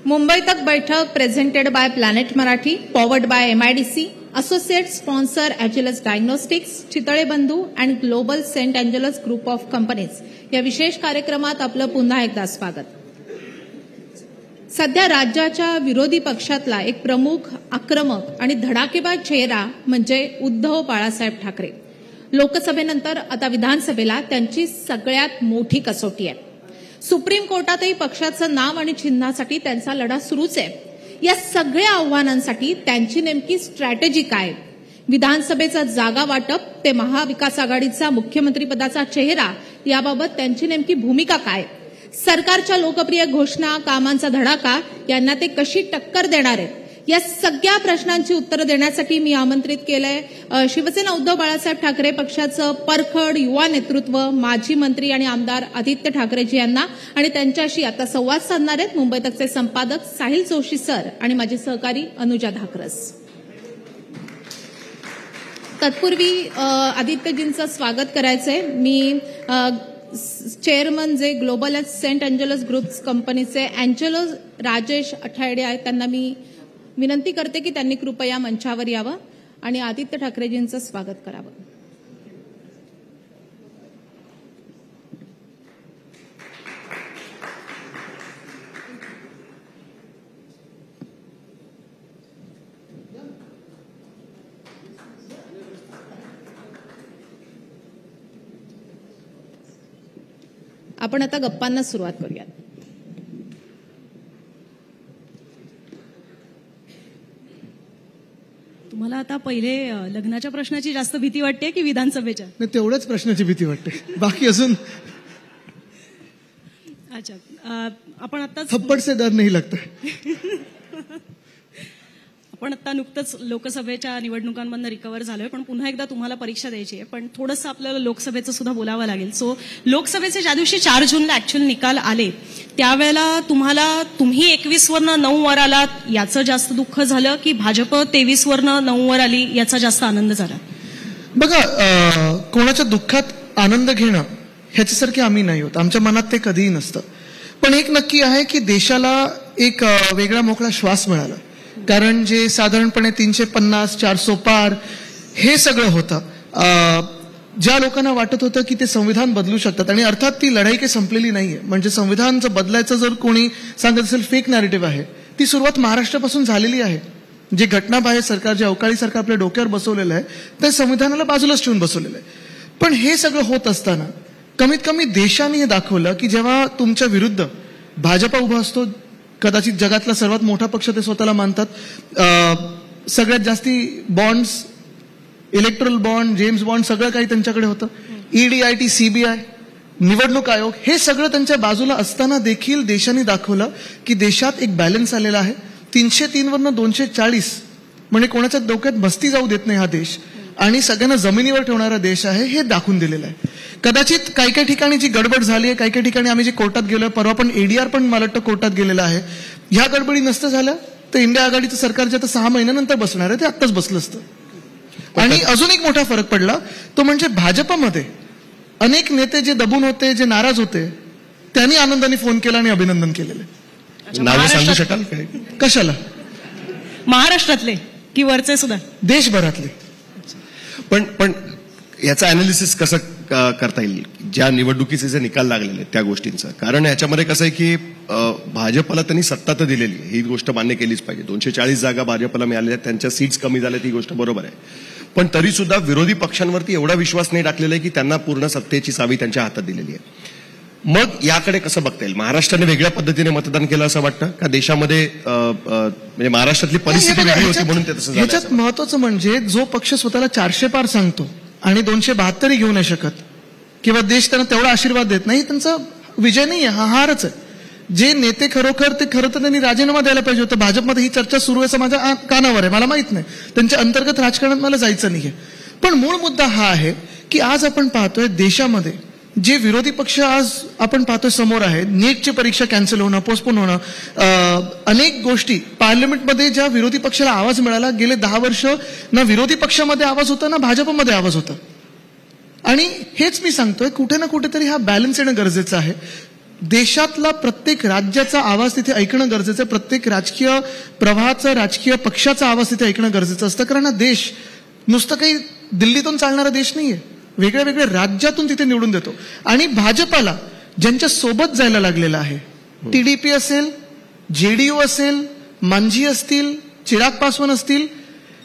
मुंबई तक बैठक presented by planet Marathi, powered by MIDC, associate sponsor Agilus diagnostics, Chitale Bandhu and Global Saint Angelus group of companies या विशेष कार्यक्रमात आपलं पुन्हा एकदा स्वागत. सध्या राज्याच्या विरोधी पक्षातला एक प्रमुख, आक्रमक आणि धडाकेबाज चेहरा म्हणजे उद्धव बाळासाहेब ठाकरे. लोकसभेनंतर आता विधानसभेला त्यांची सगळ्यात मोठी कसोटी आहे. सुप्रीम कोर्टातही पक्षाचं नाव आणि चिन्हासाठी त्यांचा लढा सुरूच आहे. या सगळ्या आव्हानांसाठी त्यांची नेमकी स्ट्रॅटेजी काय? विधानसभेचा जागा वाटप ते महाविकास आघाडीचा मुख्यमंत्रीपदाचा चेहरा याबाबत त्यांची नेमकी भूमिका काय? सरकारच्या लोकप्रिय घोषणा, कामांचा धडाका यांना ते कशी टक्कर देणार आहेत? या सगळ्या प्रश्नांची उत्तरं देण्यासाठी मी आमंत्रित केलंय शिवसेना उद्धव बाळासाहेब ठाकरे पक्षाचं परखड युवा नेतृत्व, माजी मंत्री आणि आमदार आदित्य ठाकरेजी यांना. आणि त्यांच्याशी आता संवाद साधणार आहेत मुंबई तकचे संपादक साहिल जोशी सर आणि माझे सहकारी अनुजा धाकरस. तत्पूर्वी आदित्यजींचं स्वागत करायचंय. मी चेअरमन जे ग्लोबल सेंट अँजेलस ग्रुप कंपनीचे अँजेलो राजेश अठायडे आहेत त्यांना मी विनंती करते की त्यांनी कृपया मंचावर यावं आणि आदित्य ठाकरेजींचं स्वागत करावं. आपण आता गप्पांना सुरुवात करूयात. तुम्हाला आता पहिले लग्नाच्या प्रश्नाची जास्त भीती वाटते की विधानसभेच्या? नाही, तेवढ्याच प्रश्नाची भीती वाटते, बाकी अजून अच्छा. आपण आता थप्पड से डर नाही लगता. आपण आता नुकतंच लोकसभेच्या निवडणुकांमधून रिकव्हर झालोय, पण पुन्हा एकदा तुम्हाला परीक्षा द्यायची आहे. पण थोडंसं आपल्याला लोकसभेचं सुद्धा बोलावं लागेल. सो लोकसभेचे ज्या दिवशी 4 जूनला ऍक्च्युअल निकाल आले त्यावेळेला तुम्ही 21 वरनं 9 वर आलात याचं जास्त दुःख झालं की भाजप 23 वरनं 9 वर आली याचा जास्त आनंद झाला? बघा, कोणाच्या दुःखात आनंद घेणं ह्याच्यासारखे आम्ही नाही होत, आमच्या मनात ते कधीही नसतं. पण एक नक्की आहे की देशाला एक वेगळा मोकळा श्वास मिळाला. कारण जे साधारणपणे 350, 400 पार हे सगळं होतं. ज्या लोकांना वाटत होतं की ते संविधान बदलू शकतात, आणि अर्थात ती लढाई काही संपलेली नाहीये. म्हणजे संविधान जर बदलायचं जर कोणी सांगत असेल फेक नॅरेटिव्ह आहे, ती सुरुवात महाराष्ट्रापासून झालेली आहे. जे घटनाबाह्य सरकार, जे अवकाळी सरकार आपल्या डोक्यावर बसवलेलं आहे ते संविधानाला बाजूलाच ठेवून बसवलेलं आहे. पण हे सगळं होत असताना कमीत कमी देशाने हे दाखवलं की जेव्हा तुमच्या विरुद्ध भाजपा उभा असतो, कदाचित जगातला सर्वात मोठा पक्ष ते स्वतःला मानतात, सगळ्यात जास्ती bonds, erectile bond, James bond सगळं काही त्यांच्याकडे होतं, ED, IT, CBI, निवडणूक आयोग, हे सगळं त्यांच्या बाजूला असताना देखील देशाने दाखवलं की देशात एक बॅलन्स आलेला आहे. 303 वरनं 240 म्हणजे कोणाच्या डोक्यात बस्ती जाऊ देत नाही हा देश, आणि सगळ्यांना जमिनीवर ठेवणारा देश आहे हे दाखवून दिलेलं आहे. कदाचित काही काही ठिकाणी जी गडबड झाली आहे, काही काही ठिकाणी आम्ही जे कोर्टात गेलोय, परवा पण ADR पण मला वाटतं कोर्टात गेलेलं आहे, ह्या गडबडी नसतं झालं तर इंडिया आघाडीचं सरकार जे आता 6 महिन्यानंतर बसणार आहे ते आत्ताच बसलं असतं. आणि अजून एक मोठा फरक पडला तो म्हणजे भाजपमध्ये अनेक नेते जे दबून होते, जे नाराज होते, त्यांनी आनंदाने फोन केला आणि अभिनंदन केलेलं. नाव सांगू शकाल काय? कशाला? महाराष्ट्रातले की वरचे सुद्धा? देशभरातले. पण याचा अनालिसिस कसं करता येईल ज्या निवडणुकीचे जे निकाल लागलेले त्या गोष्टींचा? कारण याच्यामध्ये कसं आहे की भाजपला त्यांनी सत्ता तर दिलेली आहे, ही गोष्ट मान्य केलीच पाहिजे. 240 जागा भाजपला मिळालेल्या, त्यांच्या सीट्स कमी झाल्या, ती गोष्ट बरोबर आहे. पण तरी सुद्धा विरोधी पक्षांवरती एवढा विश्वास नाही टाकलेला आहे की त्यांना पूर्ण सत्तेची चावी त्यांच्या हातात दिलेली आहे. मग याकडे कसं बघता येईल? महाराष्ट्राने वेगळ्या पद्धतीने मतदान केलं असं वाटतं का? देशामध्ये म्हणजे महाराष्ट्रातली परिस्थिती वेगळी होती म्हणून ते तसं झालं? ह्याच्यात महत्वाचं म्हणजे जो पक्ष स्वतःला 400 पार सांगतो आणि 272 घेऊ नाही शकत किंवा देश त्यांना तेवढा आशीर्वाद देत नाही, त्यांचा विजय नाही आहे, हा हारच आहे. जे नेते खरोखर ते खरं तर त्यांनी राजीनामा द्यायला पाहिजे होतं. भाजपमध्ये ही चर्चा सुरू आहे असं माझ्या कानावर आहे, मला माहित नाही, त्यांच्या अंतर्गत राजकारणात मला जायचं नाहीये. पण मूळ मुद्दा हा आहे की आज आपण पाहतोय देशामध्ये जे विरोधी पक्ष आज आपण पाहतोय समोर आहे, नीटची परीक्षा कॅन्सल होणं, पोस्टपोन होणं, अनेक गोष्टी पार्लमेंटमध्ये ज्या विरोधी पक्षाला आवाज मिळाला, गेले 10 वर्ष ना विरोधी पक्षामध्ये आवाज होता ना भाजपमध्ये आवाज होता. आणि हेच मी सांगतोय, कुठे ना कुठेतरी हा बॅलन्स येणं गरजेचं आहे. देशातला प्रत्येक राज्याचा आवाज तिथे ऐकणं गरजेचं आहे. प्रत्येक राजकीय प्रवाहाचा, राजकीय पक्षाचा आवाज तिथे ऐकणं गरजेचं असतं. कारण हा देश नुसतं काही दिल्लीतून चालणारा देश नाहीये. वेगळ्या वेगळ्या राज्यातून तिथे निवडून देतो. आणि भाजपाला ज्यांच्या सोबत जायला लागलेलं आहे, टीडीपी असेल, जेडीयू असेल, मांझी असतील, चिराग पासवान असतील,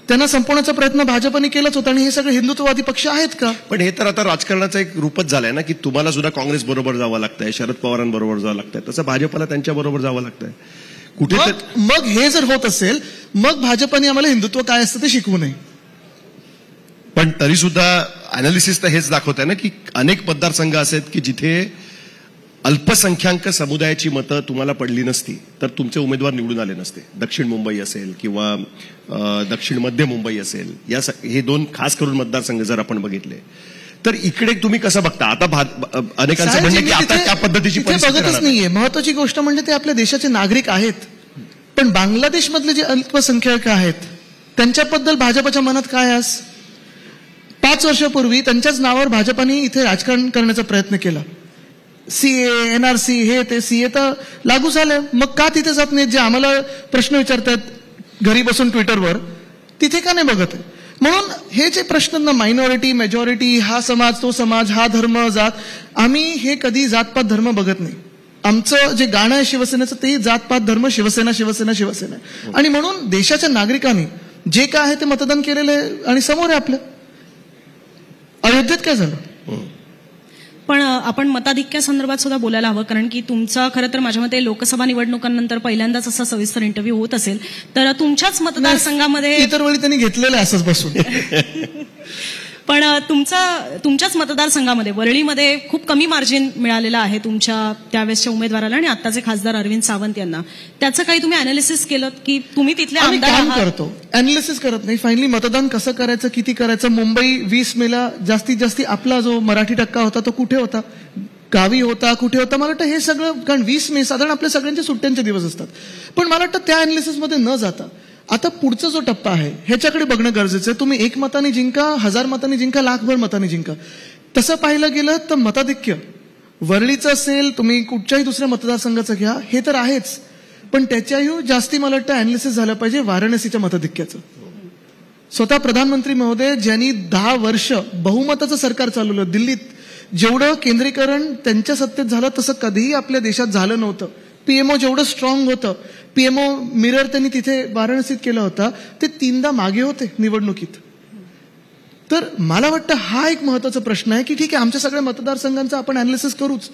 त्यांना संपवण्याचा प्रयत्न भाजपने केलाच होता. आणि हे सगळे हिंदुत्ववादी पक्ष आहेत का? पण हे तर आता राजकारणाचं एक रूपच झालंय ना, की तुम्हाला सुद्धा काँग्रेस बरोबर जावं लागतंय, शरद पवारांबरोबर जावं लागतंय, तसं भाजपला त्यांच्या बरोबर जावं लागतंय कुठे. मग हे जर होत असेल, मग भाजपने आम्हाला हिंदुत्व काय असतं ते शिकवू नये. पण तरी सुद्धा अनालिसिस तर हेच दाखवत आहे ना, की अनेक मतदारसंघ असे आहेत की जिथे अल्पसंख्याक समुदायाची मतं तुम्हाला पडली नसती तर तुमचे उमेदवार निवडून आले नसते. दक्षिण मुंबई असेल किंवा दक्षिण मध्य मुंबई असेल, हे दोन खास करून मतदारसंघ जर आपण बघितले तर इकडे तुम्ही कसं बघता? आता अनेकांचं म्हणणं की आता त्या पद्धतीची बघतच नाहीये. महत्वाची गोष्ट म्हणजे ते आपल्या देशाचे नागरिक आहेत, पण बांगलादेशमधले जे अल्पसंख्याक आहेत त्यांच्याबद्दल भाजपच्या मनात काय आज? 5 वर्षापूर्वी त्यांच्याच नावावर भाजपाने इथे राजकारण करण्याचा प्रयत्न केला. सीए, एनआरसी, हे ते. सीए तर लागू झालं, मग का तिथे जात नाहीत? जे आम्हाला प्रश्न विचारतात घरी बसून ट्विटरवर, तिथे का नाही बघत? म्हणून हे जे प्रश्न ना, मायनॉरिटी, मेजॉरिटी, हा समाज, तो समाज, हा धर्म, जात, आम्ही हे कधी जातपात धर्म बघत नाही. आमचं जे गाणं आहे शिवसेनेचं ते जातपात धर्म, शिवसेना, शिवसेना, शिवसेना. आणि म्हणून देशाच्या नागरिकांनी जे काय आहे ते मतदान केलेलं आहे आणि समोर आहे आपलं. अयोध्येत काय झालं? पण आपण मताधिक्यासंदर्भात सुद्धा बोलायला हवं, कारण की तुमचा खरं तर माझ्या मते लोकसभा निवडणुकांनंतर पहिल्यांदाच असा सविस्तर इंटरव्ह्यू होत असेल, तर तुमच्याच मतदारसंघामध्ये इतर वेळी त्यांनी घेतलेलं आहे असंच बसून. पण तुमच्याच मतदारसंघामध्ये वरळीमध्ये खूप कमी मार्जिन मिळालेलं आहे तुमच्या त्यावेळेसच्या उमेदवाराला आणि आत्ताचे खासदार अरविंद सावंत यांना. त्याचं काही तुम्ही अनालिसिस केलं की तुम्ही तिथले आमदार काम करतो, अनालिसिस करत नाही. फायनली मतदान कसं करायचं, किती करायचं? मुंबई 20 मेला जास्तीत जास्त आपला जो मराठी टक्का होता तो कुठे होता? गावी होता, कुठे होता? मला वाटतं हे सगळं, कारण 20 मे साधारण आपल्या सगळ्यांचे सुट्ट्यांचे दिवस असतात. पण मला वाटतं त्या अनालिसिसमध्ये न जाता आता पुढचा जो टप्पा आहे ह्याच्याकडे बघणं गरजेचं आहे. तुम्ही 1 मताने जिंका, 1000 मतांनी जिंका, लाखभर मतांनी जिंका. तसं पाहिलं गेलं तर मताधिक्य वरळीचं असेल, तुम्ही कुठच्याही दुसऱ्या मतदारसंघाचं घ्या, हे तर आहेच. पण त्याच्याही जास्ती मला वाटतं अनालिसिस झालं पाहिजे वाराणसीच्या मतधिक्याचं. स्वतः प्रधानमंत्री महोदय ज्यांनी 10 वर्ष बहुमताचं सरकार चालवलं दिल्लीत, जेवढं केंद्रीकरण त्यांच्या सत्तेत झालं तसं कधीही आपल्या देशात झालं नव्हतं. पीएमओ जेवढं स्ट्रॉंग होतं, पीएमओ मिरर त्यांनी तिथे वाराणसीत केला होता, ते 3दा मागे होते निवडणुकीत. तर मला वाटतं हा एक महत्वाचा प्रश्न आहे की ठीक आहे, आमच्या सगळ्या मतदारसंघांचं आपण अनालिसिस करूच,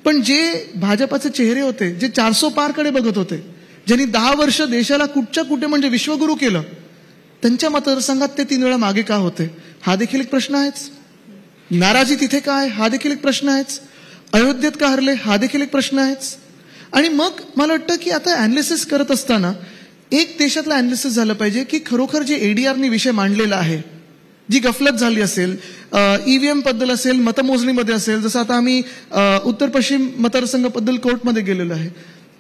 पण जे भाजपाचे चेहरे होते, जे 400 पारकडे बघत होते, ज्यांनी 10 वर्ष देशाला कुठच्या कुठे म्हणजे विश्वगुरू केलं, त्यांच्या मतदारसंघात ते 3 वेळा मागे का होते? हा देखील एक प्रश्न आहेच. नाराजी तिथे काय? हा देखील एक प्रश्न आहेच. अयोध्येत का हरले? हा देखील एक प्रश्न आहेच. आणि मग मला वाटतं की आता अनालिसिस करत असताना एक देशातला अनालिसिस झालं पाहिजे की खरोखर जे एडीआरनी विषय मांडलेला आहे, जी गफलत झाली असेल, ईव्हीएम बद्दल असेल, मतमोजणीमध्ये असेल, जसं आता आम्ही उत्तर पश्चिम मतदारसंघाबद्दल कोर्टमध्ये गेलेलो आहे,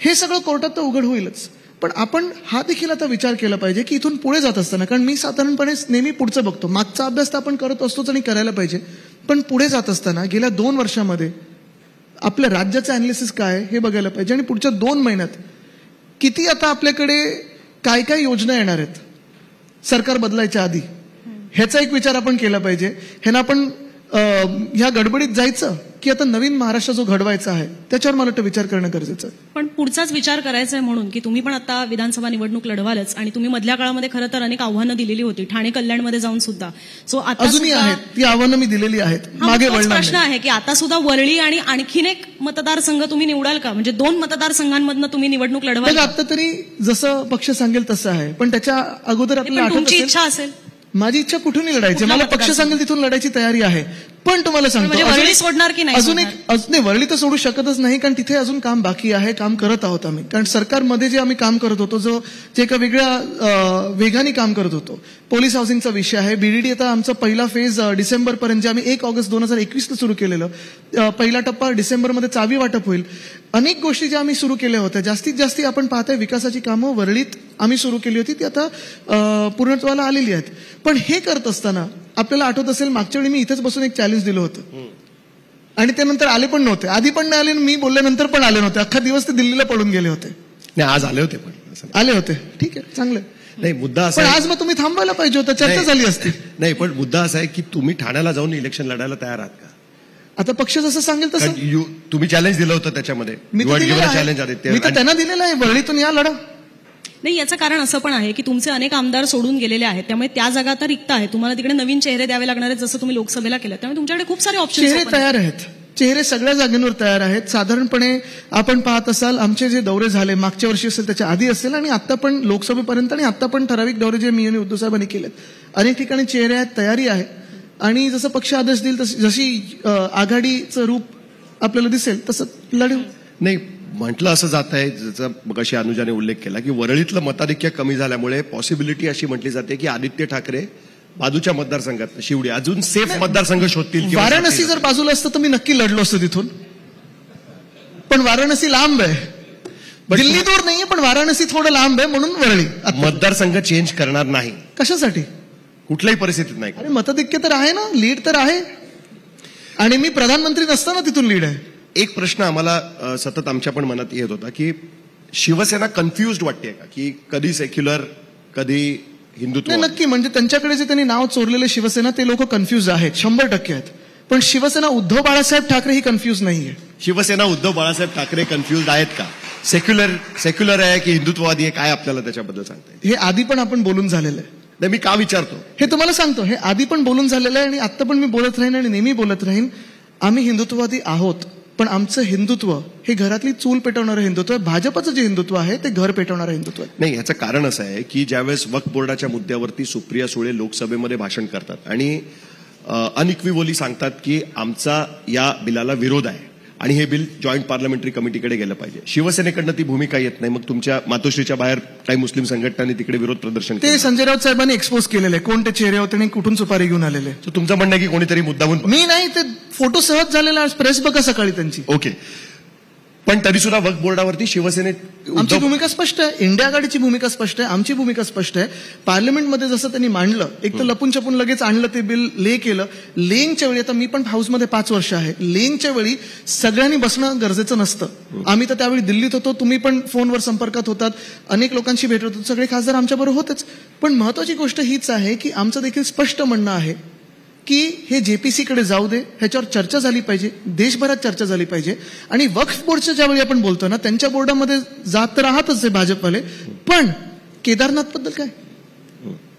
हे सगळं कोर्टात तर उघड होईलच. पण आपण हा देखील आता विचार केला पाहिजे की इथून पुढे जात असताना, कारण मी साधारणपणे नेहमी पुढचं बघतो, मागचा अभ्यास तर आपण करत असतोच आणि करायला पाहिजे, पण पुढे जात असताना गेल्या 2 वर्षामध्ये आपल्या राज्याचं अनालिसिस काय हे बघायला पाहिजे. आणि पुढच्या 2 महिन्यात किती आता आपल्याकडे काय काय योजना येणार आहेत सरकार बदलायच्या आधी, ह्याचा एक विचार आपण केला पाहिजे. ह्यानं आपण ह्या गडबडीत जायचं की आता नवीन महाराष्ट्र जो घडवायचा आहे त्याच्यावर मला वाटतं विचार करणं गरजेचं आहे. पण पुढचाच विचार करायचा आहे, म्हणून की तुम्ही पण आता विधानसभा निवडणूक लढवालच आणि तुम्ही मधल्या काळामध्ये खरं तर अनेक आव्हानं दिलेली होती, ठाणे कल्याणमध्ये जाऊन सुद्धा. सो आता अजूनही आहेत ती आव्हानं मी दिलेली आहेत, मागे वळणार प्रश्न आहे की आता सुद्धा वरळी आणि आणखीन एक मतदारसंघ तुम्ही निवडाल का? म्हणजे 2 मतदारसंघांमधनं तुम्ही निवडणूक लढवाल? आता तरी जसं पक्ष सांगेल तसं आहे, पण त्याच्या अगोदर आपल्याला तुमची इच्छा असेल? माझी इच्छा कुठून लढायची, मला पक्ष सांगेल तिथून लढायची तयारी आहे. पण तुम्हाला सांगतो वरळी सोडणार की नाही? अजून नाही, वरळी तर सोडू शकतच नाही, कारण तिथे अजून काम बाकी आहे, काम करत आहोत आम्ही. कारण सरकारमध्ये जे आम्ही काम करत होतो, जे एका वेगळ्या वेगाने काम करत होतो, पोलीस हाऊसिंगचा विषय आहे. बीडीडी आता आमचा पहिला फेज डिसेंबरपर्यंत, जे आम्ही 1 ऑगस्ट 2021 सुरू केलेलं, पहिला टप्पा डिसेंबरमध्ये चावी वाटप होईल. अनेक गोष्टी ज्या आम्ही सुरू केल्या होत्या, जास्तीत जास्त आपण पाहताय विकासाची कामं वरळीत आम्ही सुरू केली होती, ती आता पूर्णत्वाला आलेली आहेत. पण हे करत असताना आपल्याला आठवत असेल, मागच्या वेळी मी इथेच बसून एक चॅलेंज दिलं होतं आणि ते नंतर आले पण नव्हते, आधी पण नाही आले, मी बोलल्यानंतर पण आले नव्हते, अख्खा दिवस ते दिल्लीला पळून गेले होते. नाही, आज आले होते, पण आले होते, ठीक आहे, चांगलं. नाही, मुद्दा असा पण आज मग तुम्ही थांबायला पाहिजे होतं, चर्चा झाली असती. नाही, पण मुद्दा असा आहे की तुम्ही ठाण्याला जाऊन इलेक्शन लढायला तयार आहात का? आता पक्ष जसं सांगेल तसं. तुम्ही चॅलेंज दिलं होतं त्याच्यामध्ये, मी तर चॅलेंज त्यांना दिलेलं आहे, वरळीतून या लढा. नाही, याचं कारण असं पण आहे की तुमचे अनेक आमदार सोडून गेलेले आहेत, त्यामुळे त्या जागा आता रिक्त आहेत, तुम्हाला तिकडे नवीन चेहरे द्यावे लागणार आहेत, जसं तुम्ही लोकसभेला केलं. त्यामुळे तुमच्याकडे खूप सारे ऑप्शन चेहरे तयार आहेत, चेहरे सगळ्या जागेंवर तयार आहेत. साधारणपणे आपण पाहत असाल आमचे जे दौरे झाले मागच्या वर्षी असेल, त्याच्या आधी असेल, आणि आता पण लोकसभेपर्यंत, आणि आता पण ठराविक दौरे जे मी आणि उद्धव साहेबांनी केलेत, अनेक ठिकाणी चेहरे आहेत, तयारी आहे. आणि जसं पक्ष आदेश देईल जशी आघाडीचं रूप आपल्याला दिसेल तसं लढू. नाही, म्हटलं असं जात आहे, ज्याचा मगाशी अनुजाने उल्लेख केला की वरळीतलं मताधिक्य कमी झाल्यामुळे पॉसिबिलिटी अशी म्हटली जाते की आदित्य ठाकरे बाजूच्या मतदारसंघात शिवडी अजून सेफ मतदारसंघ शोधतील. वाराणसी जर बाजूला असतं तर मी नक्की लढलो असतो तिथून, पण वाराणसी लांब आहे, दिल्ली दूर नाहीये, पण वाराणसी थोडं लांब आहे, म्हणून वरळी. मतदारसंघ चेंज करणार नाही कशासाठी? कुठल्याही परिस्थितीत नाही. अरे मताधिक्य तर आहे ना, लीड तर आहे, आणि मी प्रधानमंत्री नसताना तिथून लीड आहे. एक प्रश्न आम्हाला सतत आमच्या पण मनात येत होता की शिवसेना कन्फ्युज्ड वाटते का, की कधी सेक्युलर कधी हिंदुत्व? नक्की, म्हणजे त्यांच्याकडे जे त्यांनी नाव चोरलेले शिवसेना ते लोक कन्फ्युज आहेत, 100% आहेत. पण शिवसेना उद्धव बाळासाहेब ठाकरे ही कन्फ्युज नाहीये. शिवसेना उद्धव बाळासाहेब ठाकरे कन्फ्युज आहेत का? सेक्युलर आहे की हिंदुत्ववादी आहे, काय आपल्याला त्याच्याबद्दल सांगता येईल? हे आधी पण आपण बोलून झालेलं आहे. नाही, मी का विचारतो हे तुम्हाला सांगतो, हे आधी पण बोलून झालेलं आहे, आणि आता पण मी बोलत राहीन आणि नेहमी बोलत राहीन. आम्ही हिंदुत्ववादी आहोत, पण आमचं हिंदुत्व हे घरातली चूल पेटवणारं हिंदुत्व आहे. भाजपचं जे हिंदुत्व आहे ते घर पेटवणारं हिंदुत्व आहे. नाही, याचं कारण असं आहे की ज्यावेळेस वक्फ बोर्डाच्या मुद्द्यावरती सुप्रिया सुळे लोकसभेमध्ये भाषण करतात आणि अनइक्विव्हली सांगतात की आमचा या बिलाला विरोध आहे आणि हे बिल जॉईंट पार्लमेंटरी कमिटीकडे गेलं पाहिजे, शिवसेनेकडनं ती भूमिका येत नाही. मग तुमच्या मातोश्रीच्या बाहेर काही मुस्लिम संघटनांनी तिकडे विरोध प्रदर्शन ते संजय राऊत साहेबांनी एक्सपोज केलेले, कोण ते चेहरे होते आणि कुठून सुपारी घेऊन आलेले. तुमचं म्हणणं आहे की कोणीतरी मुद्दामून? मी नाही, ते फोटो सहज झालेला, प्रेस बघा सकाळी त्यांची. ओके, पण तरी सुद्धा वक्फ बोर्डावरती शिवसेनेत आमची भूमिका स्पष्ट आहे, इंडिया आघाडीची भूमिका स्पष्ट आहे, आमची भूमिका स्पष्ट आहे. पार्लमेंटमध्ये जसं त्यांनी मांडलं, एक तर लपून छपून लगेच आणलं ते बिल, ले केलं. लेंगच्या वेळी, आता मी पण हाऊसमध्ये 5 वर्ष आहे, लेंगच्या वेळी सगळ्यांनी बसणं गरजेचं नसतं. आम्ही तर त्यावेळी दिल्लीत होतो, तुम्ही पण फोनवर संपर्कात होतात, अनेक लोकांशी भेटत होतो, सगळे खासदार आमच्याबरोबर होतेच. पण महत्वाची गोष्ट हीच आहे की आमचं देखील स्पष्ट म्हणणं आहे की हे जेपीसीकडे जाऊ दे, ह्याच्यावर चर्चा झाली पाहिजे, देशभरात चर्चा झाली पाहिजे. आणि वक्फ बोर्डच्या ज्यावेळी आपण बोलतो ना, त्यांच्या बोर्डामध्ये जात तर राहतच आहे भाजपवाले, पण केदारनाथ बद्दल काय?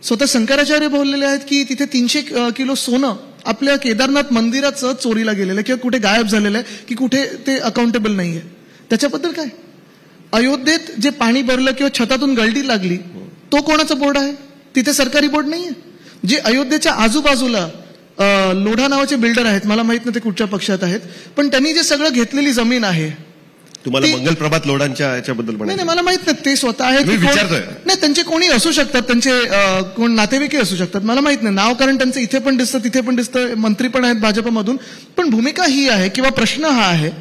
स्वतः शंकराचार्य बोललेले आहेत की तिथे 300 किलो सोनं आपल्या केदारनाथ मंदिराचं चोरीला गेलेलं किंवा कुठे गायब झालेलं आहे, की कुठे ते अकाउंटेबल नाहीये. त्याच्याबद्दल काय? अयोध्येत जे पाणी भरलं किंवा छतातून गळती लागली, तो कोणाचा बोर्ड आहे? तिथे सरकारी बोर्ड नाहीये. जे अयोध्येच्या आजूबाजूला लोढा नावाचे बिल्डर आहेत, मला माहित नाही ते कुठच्या पक्षात आहेत, पण त्यांनी जे सगळं घेतलेली जमीन आहे. तुम्हाला मंगलप्रभात लोढांच्या याच्याबद्दल नाही, मला माहित नाही ते स्वतः आहेत, नाही त्यांचे कोणी असू शकतात, त्यांचे कोण नातेवाईकही असू शकतात, मला माहित नाही नाव, कारण त्यांचं इथे पण दिसतं तिथे पण दिसतं, मंत्री पण आहेत भाजपमधून. पण भूमिका ही आहे किंवा प्रश्न हा आहे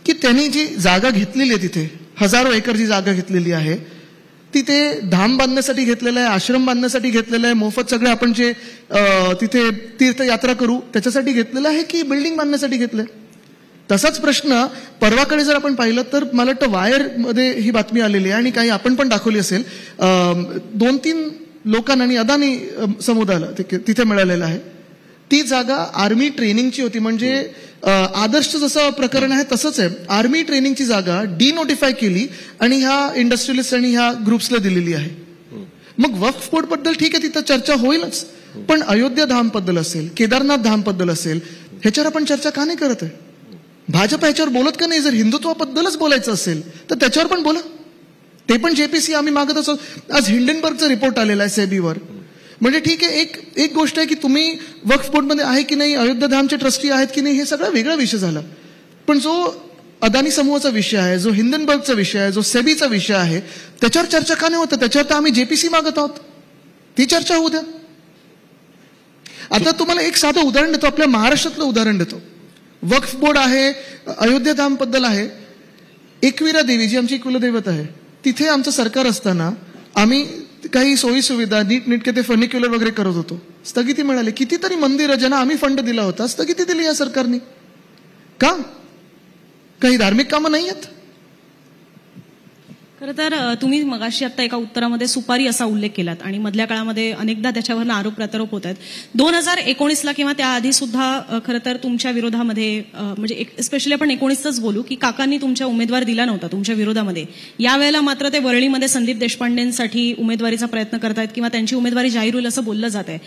की त्यांनी जी जागा घेतलेली आहे, तिथे हजारो एकरची जागा घेतलेली आहे, तिथे धाम बांधण्यासाठी घेतलेलं आहे, आश्रम बांधण्यासाठी घेतलेलं आहे, मोफत सगळे आपण जे तिथे तीर्थयात्रा करू त्याच्यासाठी घेतलेलं आहे, की बिल्डिंग बांधण्यासाठी घेतलंय? तसाच प्रश्न परवाकडे जर आपण पाहिलं तर मला वाटतं वायरमध्ये ही बातमी आलेली आहे आणि काही आपण पण दाखवली असेल. 2-3 लोकांना आणि अदानी समुदायाला तिथे मिळालेलं आहे. ती जागा आर्मी ट्रेनिंगची होती, म्हणजे आदर्श जसं प्रकरण आहे तसंच आहे. आर्मी ट्रेनिंगची जागा डिनोटिफाय केली आणि ह्या इंडस्ट्रियलिस्ट आणि ह्या ग्रुप्सला दिलेली आहे. मग वक्फ बोर्ड बद्दल ठीक आहे, तिथं चर्चा होईलच, पण अयोध्या धाम बद्दल असेल, केदारनाथ धाम बद्दल असेल, ह्याच्यावर आपण चर्चा का नाही करत आहे? भाजप ह्याच्यावर बोलत का नाही? जर हिंदुत्वाबद्दलच बोलायचं असेल तर त्याच्यावर पण बोला. ते पण जेपीसी आम्ही मागत असो. आज हिंडनबर्गचा रिपोर्ट आलेला आहे सेबीवर. म्हणजे ठीक आहे, एक गोष्ट आहे की तुम्ही वक्फ बोर्डमध्ये आहे की नाही, अयोध्या धामचे ट्रस्टी आहेत की नाही, हे सगळा वेगळा विषय झाला. पण जो अदानी समूहाचा विषय आहे, जो हिंडनबर्गचा विषय आहे, जो सेबीचा विषय आहे, त्याच्यावर चर्चा का नाही होतं? त्याच्यावर तर आम्ही जेपीसी मागत आहोत, ती चर्चा होऊ द्या. आता तुम्हाला एक साधं उदाहरण देतो, आपल्या महाराष्ट्रातलं उदाहरण देतो. वक्फ बोर्ड आहे, अयोध्या धाम बद्दल आहे. एकविरा देवी जी आमची कुलदैवत आहे, तिथे आमचं सरकार असताना आम्ही काही सोयी सुविधा नीटनेटके ते फर्निक्युलर वगैरे करत होतो, स्थगिती मिळाली. कितीतरी मंदिरं ज्यांना आम्ही फंड दिला होता, स्थगिती दिली या सरकारने. का? काही धार्मिक कामं नाही आहेत? खरं तर तुम्ही मगाशी आता एका उत्तरामध्ये सुपारी असा उल्लेख केलात आणि मधल्या काळामध्ये अनेकदा त्याच्यावर आरोप प्रत्यारोप होत आहेत. 2019ला किंवा त्याआधी सुद्धा खरं तर तुमच्या विरोधामध्ये म्हणजे स्पेशली आपण 19च बोलू की काकांनी तुमच्या उमेदवार दिला नव्हता तुमच्या विरोधामध्ये. यावेळेला मात्र ते वरळीमध्ये संदीप देशपांडेंसाठी उमेदवारीचा प्रयत्न करतायत किंवा त्यांची उमेदवारी जाहीर होईल असं बोललं जात आहे.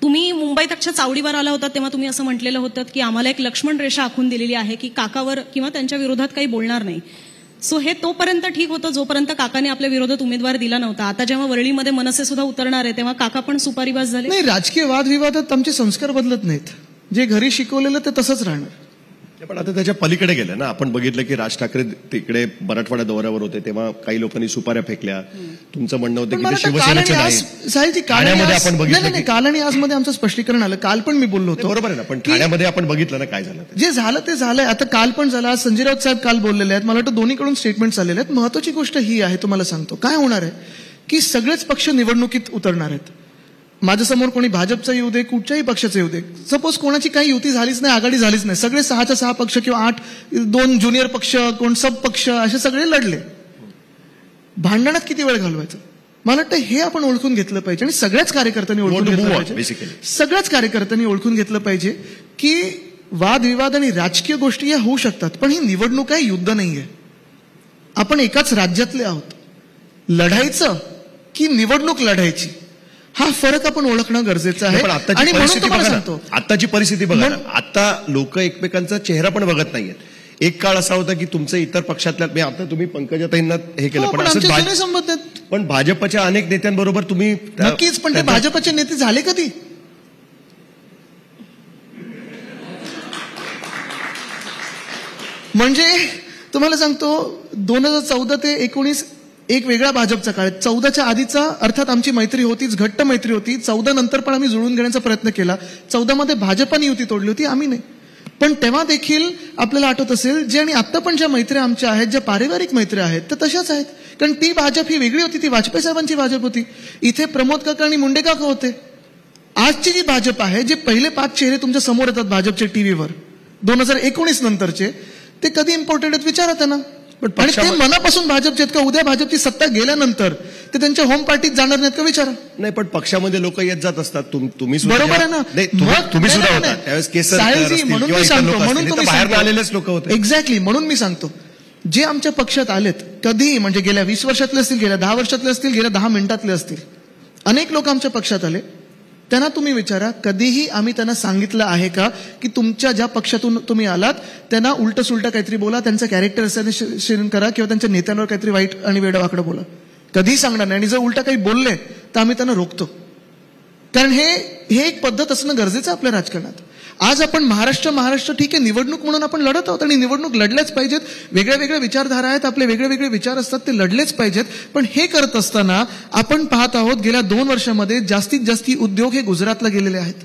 तुम्ही मुंबईत अक्षर चावडीवर आला होता तेव्हा तुम्ही असं म्हटलेलं होतं की आम्हाला एक लक्ष्मण रेषा आखून दिलेली आहे की काकावर किंवा त्यांच्या विरोधात काही बोलणार नाही. सो हे तोपर्यंत ठीक होतं जोपर्यंत काकाने आपल्या विरोधात उमेदवार दिला नव्हता. आता जेव्हा वरळीमध्ये मनसे सुद्धा उतरणार आहे तेव्हा काका पण सुपारीबाज झाले. नाही, राजकीय वादविवादात आमचे संस्कार बदलत नाहीत. जे घरी शिकवलेलं ते तसंच राहणार. पण आता त्याच्या पलीकडे गेलं ना. आपण बघितलं की राज ठाकरे तिकडे मराठवाडा दौऱ्यावर होते तेव्हा काही लोकांनी सुपाऱ्या फेकल्या. तुमचं म्हणणं होतं की शिवसेनेचे नाही. ठाण्यामध्ये आपण बघितलं काल आणि आज मध्ये आमचं स्पष्टीकरण आलं. काल पण मी बोललो होतो. बरोबर आहे ना. पण ठाण्यामध्ये आपण बघितलं ना काय झालं. जे झालं ते झालंय. आता काल पण झालं. आज संजय राऊत साहेब काल बोललेले आहेत. मला वाटतं दोन्हीकडून स्टेटमेंट आलेले आहेत. महत्वाची गोष्ट ही आहे, तुम्हाला सांगतो काय होणार आहे की सगळेच पक्ष निवडणुकीत उतरणार आहेत. माझ्यासमोर कोणी भाजपचा येऊ दे, कुठच्याही पक्षाचा येऊ दे, सपोज कोणाची काही युती झालीच नाही, आघाडी झालीच नाही, सगळे 6च्या 6 पक्ष किंवा 8, 2 ज्युनियर पक्ष, कोण सब पक्ष, असे सगळे लढले. भांडणात किती वेळ घालवायचं? मला वाटतं हे आपण ओळखून घेतलं पाहिजे आणि सगळ्याच कार्यकर्त्यांनी ओळखून घेतलं पाहिजे. सगळ्याच कार्यकर्त्यांनी ओळखून घेतलं पाहिजे की वादविवाद आणि राजकीय गोष्टी या होऊ शकतात, पण ही निवडणूक आहे, युद्ध नाहीये. आपण एकाच राज्यातले आहोत. लढायचं की निवडणूक लढायची, हा फरक आपण ओळखणं गरजेचं आहे. आणि म्हणून तुम्हाला सांगतो आताची परिस्थिती बघा. आता लोक एकमेकांचा चेहरा पण बघत नाहीयेत. एक काळ असा होता की तुमचं इतर पक्षातल्या, आता तुम्ही पंकजाताईंना हे केलं पण भाजपच्या अनेक नेत्यांबरोबर तुम्ही नक्कीच. पण ते भाजपचे नेते झाले कधी? म्हणजे तुम्हाला सांगतो 2014 ते 19 एक वेगळा भाजपचा काळ. 14च्या आधीचा अर्थात आमची मैत्री होतीच, घट्ट मैत्री होती. 14 नंतर पण आम्ही जुळून घेण्याचा प्रयत्न केला. 14 मध्ये भाजपाने युती तोडली होती, आम्ही नाही. पण तेव्हा देखील आपल्याला आठवत असेल जे आणि आता पण ज्या मैत्र्या आमच्या आहेत, ज्या पारिवारिक मैत्र्या आहेत त्या तशाच आहेत. कारण ती भाजप ही वेगळी होती, ती वाजपेयी साहेबांची भाजप होती. इथे प्रमोद काका आणि मुंडे काका होते. आजची जी भाजप आहे, जे पहिले 5 चेहरे तुमच्या समोर येतात भाजपचे टीव्हीवर 2019 नंतरचे, ते कधी इम्पॉर्टंट आहेत विचारा त्यांना. आणि ते मनापासून भाजपचे आहेत का? उद्या भाजपची सत्ता गेल्यानंतर ते त्यांच्या होम पार्टीत जाणार नाहीत का विचारा. नाही, पण पक्षामध्ये लोक येत जात असतात. तुम्ही बरोबर आहे ना. तुम्ही सुद्धा होता त्यावेळेस. केसर म्हणून मी सांगतो, म्हणून तुम्ही बाहेर आलेलेच लोक होते. एक्झॅक्टली. म्हणून मी सांगतो जे आमच्या पक्षात आलेत कधी, म्हणजे गेल्या 20 वर्षातले असतील, गेल्या 10 वर्षातले असतील, गेल्या 10 मिनिटातले असतील, अनेक लोक आमच्या पक्षात आले. त्यांना तुम्ही विचारा, कधीही आम्ही त्यांना सांगितलं आहे का की तुमच्या ज्या पक्षातून तुम्ही आलात त्यांना उलट सुलट काहीतरी बोला, त्यांचं कॅरेक्टर असं करा किंवा त्यांच्या नेत्यांवर काहीतरी वाईट आणि वेडवाकडं बोला? कधीही सांगणार नाही. आणि जर उलट काही बोलले तर आम्ही त्यांना रोखतो. कारण हे एक पद्धत असणं गरजेचं आहे आपल्या राजकारणात. आज आपण महाराष्ट्र ठीक आहे, निवडणूक म्हणून आपण लढत आहोत आणि निवडणूक लढल्याच पाहिजेत. वेगळ्या वेगळ्या विचारधारा आहेत, आपले वेगळे वेगळे विचार असतात, ते लढलेच पाहिजेत. पण हे करत असताना आपण पाहत आहोत गेल्या 2 वर्षामध्ये जास्तीत जास्त उद्योग हे गुजरातला गेलेले आहेत.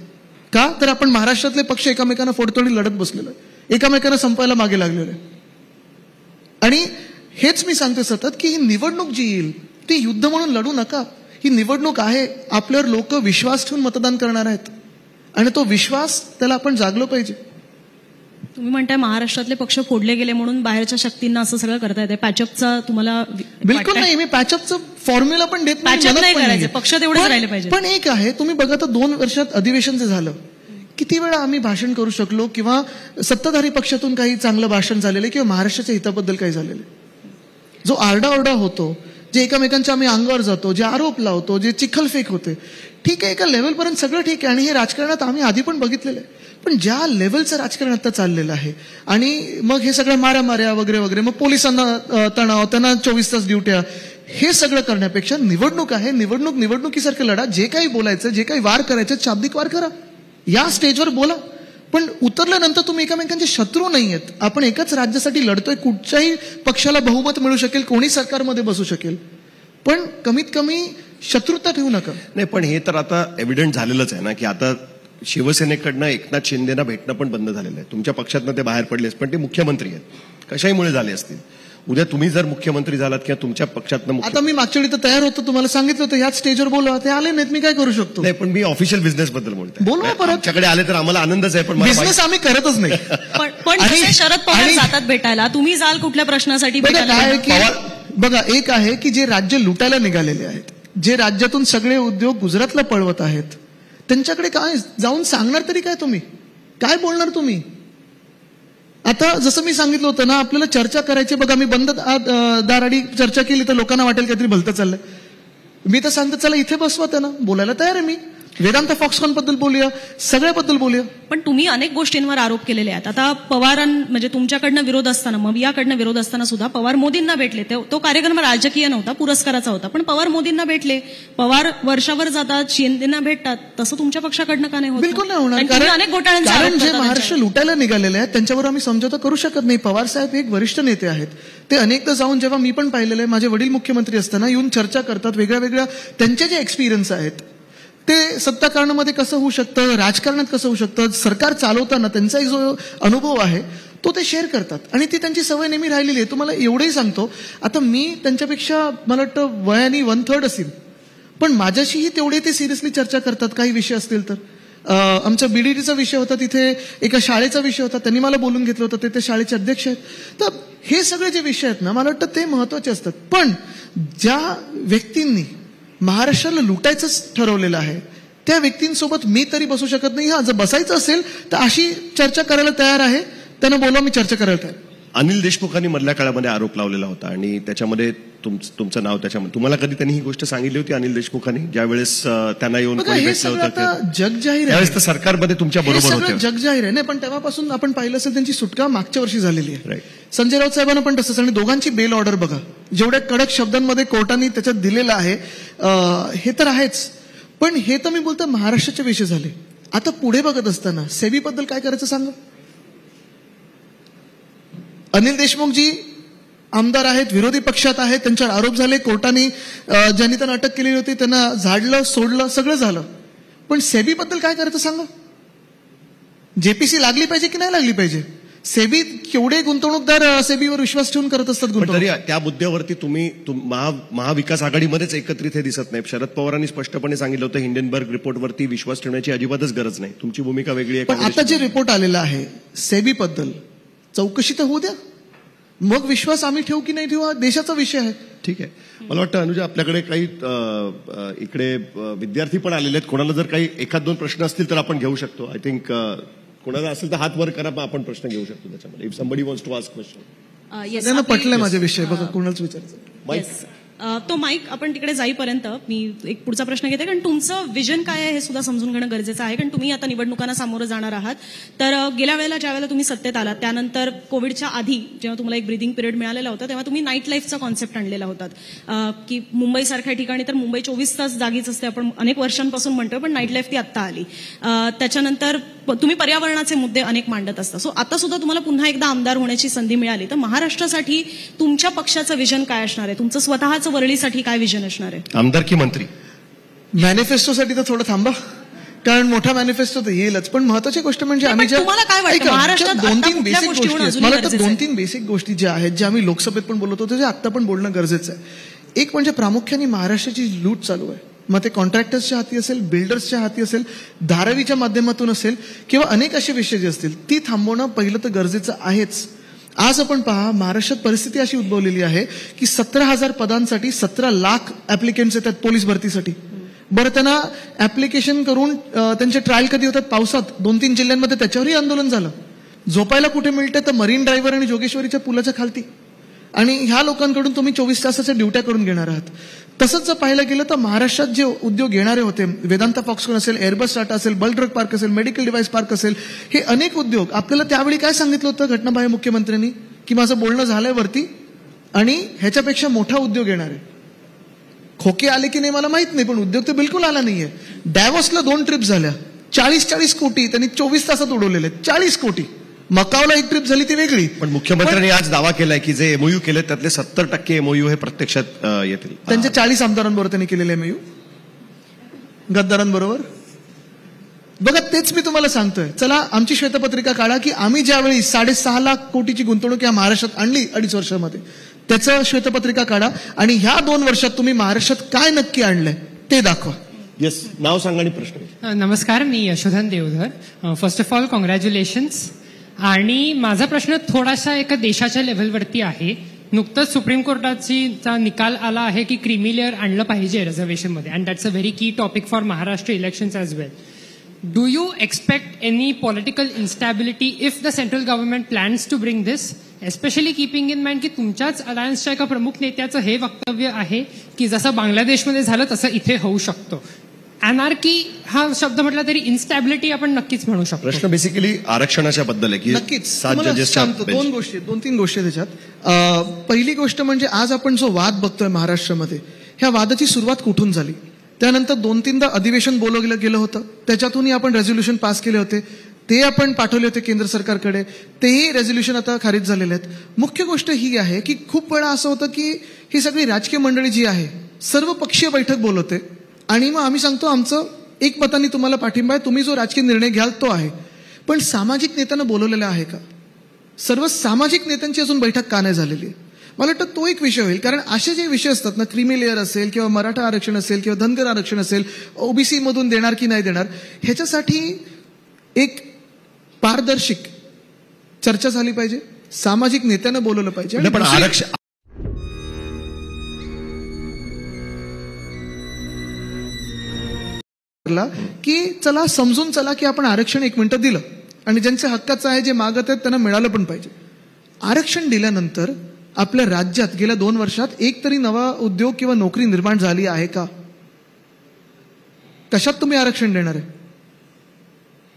का? तर आपण महाराष्ट्रातले पक्ष एकमेकांना फोडतोडी लढत बसलेलो आहे, एकमेकांना संपायला मागे लागलेलो आहे. आणि हेच मी सांगतो सतत की ही निवडणूक जी येईल ती युद्ध म्हणून लढू नका. ही निवडणूक आहे, आपल्यावर लोक विश्वास ठेवून मतदान करणार आहेत आणि तो विश्वास त्याला आपण जागलो पाहिजे. तुम्ही म्हणताय महाराष्ट्रातले पक्ष फोडले गेले म्हणून बाहेरच्या शक्तींना असं सगळं करता येते. पॅचअपचा तुम्हाला बिलकुल नाही. मी पॅचअपचं फॉर्म्युला पण देत नाही. पक्ष तेवढेच राहिले पाहिजे. पण एक आहे, तुम्ही बघा तर 2 वर्षात अधिवेशन जे झालं, किती वेळा आम्ही भाषण करू शकलो किंवा सत्ताधारी पक्षातून काही चांगलं भाषण झालेलं किंवा महाराष्ट्राच्या हिताबद्दल काही झालेलं. जो आरडाओरडा होतो, जे एकमेकांच्या आम्ही अंगावर जातो, जे आरोप लावतो, जे चिखलफेक होते, ठीक आहे, एका लेवलपर्यंत सगळं ठीक आहे आणि हे राजकारणात आम्ही आधी पण बघितलेलं आहे. पण ज्या लेवलचं राजकारण आता चाललेलं आहे आणि मग हे सगळं माऱ्या वगैरे वगैरे, मग पोलिसांना तणाव, त्यांना 24 तास ड्युट्या, हे सगळं करण्यापेक्षा निवडणूक आहे, निवडणुकीसारखं लढा. जे काही बोलायचं, जे काही वार करायचे, शाब्दिक वार करा, या स्टेजवर बोला. पण उतरल्यानंतर तुम्ही एकमेकांचे शत्रू नाही आहेत. आपण एकाच राज्यासाठी लढतोय. कुठच्याही पक्षाला बहुमत मिळू शकेल, कोणी सरकारमध्ये बसू शकेल, पण कमीत कमी शत्रुता ठेवू नका. नाही, पण हे तर आता एव्हिडंट झालेलंच आहे ना की आता शिवसेनेकडनं एकनाथ शिंदेना भेटणं पण बंद झालेलं आहे. तुमच्या पक्षातनं ते बाहेर पडलेच, पण ते मुख्यमंत्री आहेत, कशाहीमुळे झाले असतील. उद्या तुम्ही जर मुख्यमंत्री झालात किंवा तुमच्या पक्षातनं आता मी मागच्या वेळी तर तयार होतो, तुम्हाला सांगितलं होतं ह्याच स्टेजवर बोलवा, ते आले नाहीत, मी काय करू शकतो? नाही, पण मी ऑफिशियल बिझनेस बद्दल बोलतोय. बोलवा परत. आमच्याकडे आले तर आम्हाला आनंदच आहे, पण मला बिझनेस आम्ही करतच नाही. पण जसे शरद पवार जातात भेटायला, तुम्ही जाल कुठल्या प्रश्नासाठी भेटायला? काय की बघा, एक आहे की जे राज्य लुटायला निघालेले आहेत, जे राज्यातून सगळे उद्योग गुजरातला पळवत आहेत, त्यांच्याकडे काय जाऊन सांगणार तरी काय? तुम्ही काय बोलणार? तुम्ही आता जसं मी सांगितलं होतं ना, आपल्याला चर्चा करायची. बघा, मी बंद दाराडी चर्चा केली तर लोकांना वाटेल काहीतरी भलतं चाललंय. मी तर सांगतो चला इथे बसवा, त्यांना बोलायला तयार आहे मी. वेदांत फॉक्सकॉन बद्दल बोलूया, सगळ्याबद्दल बोलूया. पण तुम्ही अनेक गोष्टींवर आरोप केलेले आहेत. आता म्हणजे तुमच्याकडनं विरोध असताना, मग याकडनं विरोध असताना सुद्धा पवार मोदींना भेटले. तो कार्यक्रम राजकीय नव्हता, पुरस्काराचा होता, पण पवार मोदींना भेटले. पवार वर्षावर जातात, शिंदेना भेटतात. तसं तुमच्या पक्षाकडनं का नाही होत? बिलकुल नाही होणार. कारण जे महाराष्ट्र लुटायला निघालेले आहेत त्यांच्यावर आम्ही समझोता करू शकत नाही. पवार साहेब एक वरिष्ठ नेते आहेत. ते अनेकदा जाऊन, जेव्हा मी पण पाहिलेलं आहे, माझे वडील मुख्यमंत्री असताना येऊन चर्चा करतात. वेगळ्या वेगळ्या त्यांचे जे एक्सपिरियन्स आहेत ते सत्ता कारणामध्ये कसं होऊ शकतं, राजकारणात कसं होऊ शकतं, सरकार चालवताना त्यांचा एक जो अनुभव आहे तो ते शेअर करतात. आणि ती त्यांची सवय नेहमी राहिलेली आहे. तुम्हाला एवढंही सांगतो, आता मी त्यांच्यापेक्षा मला वाटतं वयाने 1/3 असेल, पण माझ्याशीही तेवढे ते सिरियसली चर्चा करतात काही विषय असतील तर. आमचा बीडीटीचा विषय होता, तिथे एका शाळेचा विषय होता, त्यांनी मला बोलून घेतलं होतं. ते शाळेचे अध्यक्ष आहेत. तर हे सगळे जे विषय आहेत ना, मला वाटतं ते महत्वाचे असतात. पण ज्या व्यक्तींनी महाराष्ट्राला लुटायचंच ठरवलेलं आहे त्या व्यक्तींसोबत मी तरी बसू शकत नाही. हा, जर बसायचं असेल तर अशी चर्चा करायला तयार आहे, त्यांना बोलवा, मी चर्चा करायला तयार. अनिल देशमुखांनी मधल्या काळामध्ये आरोप लावलेला होता आणि त्याच्यामध्ये तुमचं नाव त्याच्यामध्ये. तुम्हाला कधी त्यांनी ही गोष्ट सांगितली होती अनिल देशमुखांनी, ज्यावेळेस त्यांना येऊन भेटलं होतं? जग जाहीर आहे, त्यावेळेस तर सरकारमध्ये तुमच्या बरोबर होते. जग जाहीर आहे. नाही, पण तेव्हापासून आपण पाहिलं असेल त्यांची सुटका मागच्या वर्षी झालेली आहे. संजय राऊत साहेबांना पण तसंच. आणि दोघांची बेल ऑर्डर बघा, जेवढ्या कडक शब्दांमध्ये कोर्टाने त्याच्यात दिलेलं आहे, हे तर आहेच. पण हे तर मी बोलतो महाराष्ट्राचे विषय झाले. आता पुढे बघत असताना सेबी बद्दल काय करायचं सांगा. अनिल देशमुख जी आमदार आहेत, विरोधी पक्षात आहेत, त्यांच्यावर आरोप झाले, कोर्टाने ज्यांनी त्यांना अटक केलेली होती त्यांना झाडलं, सोडलं, सगळं झालं. पण सेबी बद्दल काय करायचं सांगा. जेपीसी लागली पाहिजे की नाही लागली पाहिजे? सेबी केवढे गुंतवणूकदार सेबीवर विश्वास ठेवून करत असतात गुंतवणूक. त्या मुद्द्यावरती तुम्ही महाविकास आघाडीमध्येच एकत्रित हे दिसत नाही. शरद पवारांनी स्पष्टपणे सांगितलं होतं हिंडनबर्ग रिपोर्टवरती विश्वास ठेवण्याची अजिबातच गरज नाही. तुमची भूमिका वेगळी आहे. पण आता जे रिपोर्ट आलेला आहे सेबी बद्दल, चौकशी तर होऊ द्या, मग विश्वास आम्ही ठेवू की नाही ठेवू हा देशाचा विषय आहे. ठीक आहे. मला वाटतं अनुजा, आपल्याकडे काही इकडे विद्यार्थी पण आलेले आहेत. कोणाला जर काही एखाद दोन प्रश्न असतील तर आपण घेऊ शकतो. आय थिंक कोणाला असेल तर हात वर करा, आपण प्रश्न घेऊ शकतो त्याच्यामध्ये. If somebody wants to ask question. पटलंय माझे विषय, बघा कोणालाच विचारायचं. तो माईक आपण तिकडे जाईपर्यंत मी एक पुढचा प्रश्न घेते, कारण तुमचं विजन काय आहे हे सुद्धा समजून घेणं गरजेचं आहे. कारण तुम्ही आता निवडणुकांना सामोरं जाणार आहात. तर गेल्या वेळेला ज्या वेळेला तुम्ही सत्तेत आलात त्यानंतर कोविडच्या आधी जेव्हा तुम्हाला एक ब्रिदिंग पिरियड मिळालेला होता, तेव्हा तुम्ही नाईट लाईफचा कॉन्सेप्ट आणलेला होता की मुंबईसारख्या ठिकाणी तर मुंबई 24 तास जागीच असते, आपण अनेक वर्षांपासून म्हणतोय, पण नाईट लाईफ ती आत्ता आली. त्याच्यानंतर तुम्ही पर्यावरणाचे मुद्दे अनेक मांडत असता. सो आता सुद्धा तुम्हाला पुन्हा एकदा आमदार होण्याची संधी मिळाली तर महाराष्ट्रासाठी तुमच्या पक्षाचं विजन काय असणार आहे? तुमचं स्वतःचं वरळीसाठी काय विजन असणार आहे? आमदार की मंत्री? मॅनिफेस्टोसाठी तर थोडं थांबा, कारण मोठा मॅनिफेस्टो तर येईलच. पण महत्वाची गोष्ट म्हणजे आम्ही तुम्हाला काय वाटतं महाराष्ट्रात 2-3 बेसिक गोष्टी, मला वाटतं 2-3 बेसिक गोष्टी ज्या आहेत, ज्या आम्ही लोकसभेत पण बोलत होतो, जे आता पण बोलणं गरजेचं आहे. एक म्हणजे प्रामुख्याने महाराष्ट्राची लूट चालू आहे. मग ते कॉन्ट्रॅक्टर्सच्या हाती असेल, बिल्डर्सच्या हाती असेल, धारावीच्या माध्यमातून असेल, किंवा अनेक असे विषय जे असतील ती थांबवणं पहिलं तर गरजेचं आहेच. आज आपण पहा, महाराष्ट्रात परिस्थिती अशी उद्भवलेली आहे की 17,000 पदांसाठी 17 लाख ऍप्लिकेंट्स येतात पोलीस भरतीसाठी. बरं, त्यांना ऍप्लिकेशन करून त्यांचे ट्रायल कधी होतात? पावसात 2-3 जिल्ह्यांमध्ये त्याच्यावरही आंदोलन झालं. झोपायला कुठे मिळते तर मरीन ड्रायव्हर आणि जोगेश्वरीच्या पुलाच्या खालती. आणि ह्या लोकांकडून तुम्ही 24 तासाच्या ड्युट्या करून घेणार आहात. तसंच जर पाहायला गेलं तर महाराष्ट्रात जे उद्योग येणारे होते, वेदांत फॉक्सकॉन असेल, एअरबस टाटा असेल, बल्क ड्रग पार्क असेल, मेडिकल डिव्हाइस पार्क असेल, हे अनेक उद्योग आपल्याला त्यावेळी काय सांगितलं होतं घटनाबाह्य मुख्यमंत्र्यांनी की माझं बोलणं झालंय वरती आणि ह्याच्यापेक्षा मोठा उद्योग येणार आहे. खोके आले की नाही मला माहित नाही, पण उद्योग तर बिलकुल आला नाहीये. डॅव्हॉसला 2 ट्रिप झाल्या, 40 कोटी त्यांनी 24 तासात उडवलेले. 40 कोटी. मकावला एक ट्रिप झाली ती वेगळी. पण मुख्यमंत्र्यांनी आज दावा केलाय की जे एमओयू केले त्यातले 70% एमओयू हे प्रत्यक्षात येतील. त्यांच्या 40 आमदारांबरोबर त्यांनी केलेले एमओयू गद्दारांबरोबर. बघा तेच मी तुम्हाला सांगतोय. चला आमची श्वेतपत्रिका काढा की आम्ही ज्यावेळी 6.5 लाख कोटीची गुंतवणूक या महाराष्ट्रात आणली 2.5 वर्षामध्ये, त्याचं श्वेतपत्रिका काढा आणि ह्या 2 वर्षात तुम्ही महाराष्ट्रात काय नक्की आणलंय ते दाखवा. येस, नाव सांगा आणि प्रश्न. नमस्कार, मी Yashodhan Deodhar. First of all congratulations. आणि माझा प्रश्न थोडासा एका देशाच्या लेव्हलवरती आहे. नुकतंच सुप्रीम कोर्टाचा निकाल आला आहे की क्रीमी लेअर आणलं पाहिजे रिझर्वेशनमध्ये, अँड दॅट्स अ व्हेरी की topic for Maharashtra elections as well. Do you expect any political instability if the central government plans to bring this, especially keeping in mind की तुमच्याच अलायन्सच्या एका प्रमुख नेत्याचं हे वक्तव्य आहे की जसं बांगलादेशमध्ये झालं तसं इथे होऊ शकतं. अनार्की हा शब्द म्हटला तरी इन्स्टॅबिलिटी आपण नक्कीच म्हणू शकतो. प्रश्न बेसिकली आरक्षणाच्या बद्दल आहे की नक्कीच 7 जजेसच्या 2-3 गोष्टी त्याच्यात. पहिली गोष्ट म्हणजे आज आपण जो वाद बघतोय महाराष्ट्रामध्ये, ह्या वादाची सुरुवात कुठून झाली? त्यानंतर 2-3दा अधिवेशन बोलवलं गेलं होतं, त्याच्यातूनही आपण रेझोल्युशन पास केले होते, ते आपण पाठवले होते केंद्र सरकारकडे, तेही रेझोल्युशन आता खारिज झालेले आहेत. मुख्य गोष्ट ही आहे की खूप वेळा असं होतं की ही सगळी राजकीय मंडळी जी आहे सर्व पक्षीय बैठक बोलवते आणि मग आम्ही सांगतो आमचं एकमताने तुम्हाला पाठिंबा आहे, तुम्ही जो राजकीय निर्णय घ्याल तो आहे. पण सामाजिक नेत्यांना बोलवलेलं आहे का? सर्व सामाजिक नेत्यांची अजून बैठक का नाही झालेली आहे? मला वाटतं तो एक विषय होईल. कारण असे जे विषय असतात ना, क्रीमी लेअर असेल किंवा मराठा आरक्षण असेल किंवा धनगर आरक्षण असेल, ओबीसी मधून देणार की नाही देणार, ह्याच्यासाठी एक पारदर्शक चर्चा झाली पाहिजे, सामाजिक नेत्यांना बोलवलं पाहिजे. पण आरक्षण की चला समजून चला की आपण आरक्षण 1 मिनिटं दिलं आणि ज्यांच्या हक्काचं आहे, जे मागत आहेत त्यांना मिळालं पण पाहिजे. आरक्षण दिल्यानंतर आपल्या राज्यात गेल्या 2 वर्षात एक तरी नवा उद्योग किंवा नोकरी निर्माण झाली आहे का? कशात तुम्ही आरक्षण देणार आहे?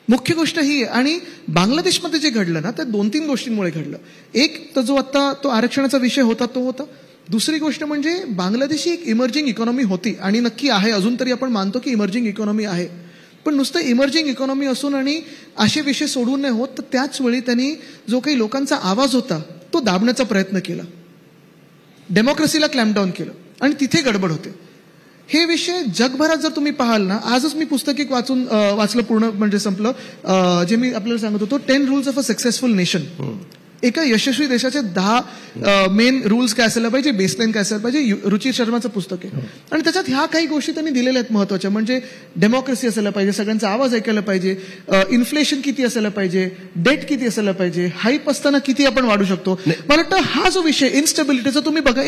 मुख्य गोष्ट ही आहे. आणि बांगलादेशमध्ये जे घडलं ना, त्या 2-3 गोष्टींमुळे घडलं. एक तर जो आता तो आरक्षणाचा विषय होता तो होता. दुसरी गोष्ट म्हणजे बांगलादेश ही एक इमर्जिंग इकॉनॉमी होती आणि नक्की आहे, अजून तरी आपण मानतो की इमर्जिंग इकॉनॉमी आहे. पण नुसतं इमर्जिंग इकॉनॉमी असून आणि असे विषय सोडून नाही होत, तर त्याच वेळी त्यांनी जो काही लोकांचा आवाज होता तो दाबण्याचा प्रयत्न केला, डेमोक्रेसीला क्लॅम्पडाऊन केलं आणि तिथे गडबड होते. हे विषय जगभरात जर तुम्ही पाहाल ना, आजच मी पुस्तक एक वाचलं पूर्ण म्हणजे संपलं, जे मी आपल्याला सांगत होतो, 10 rules of a successful nation. एका यशस्वी देशाचे 10 मेन रूल्स काय असायला पाहिजे, बेसलाईन काय असायला पाहिजे. रुचिर शर्माचं पुस्तक आहे आणि त्याच्यात ह्या काही गोष्टी त्यांनी दिलेल्या आहेत महत्वाच्या. म्हणजे डेमोक्रेसी असायला पाहिजे, सगळ्यांचा आवाज ऐकायला पाहिजे, इन्फ्लेशन किती असायला पाहिजे, डेट किती असायला पाहिजे, हाईप असताना किती आपण वाढू शकतो. मला वाटतं हा जो विषय इन्स्टेबिलिटीचा, तुम्ही बघा,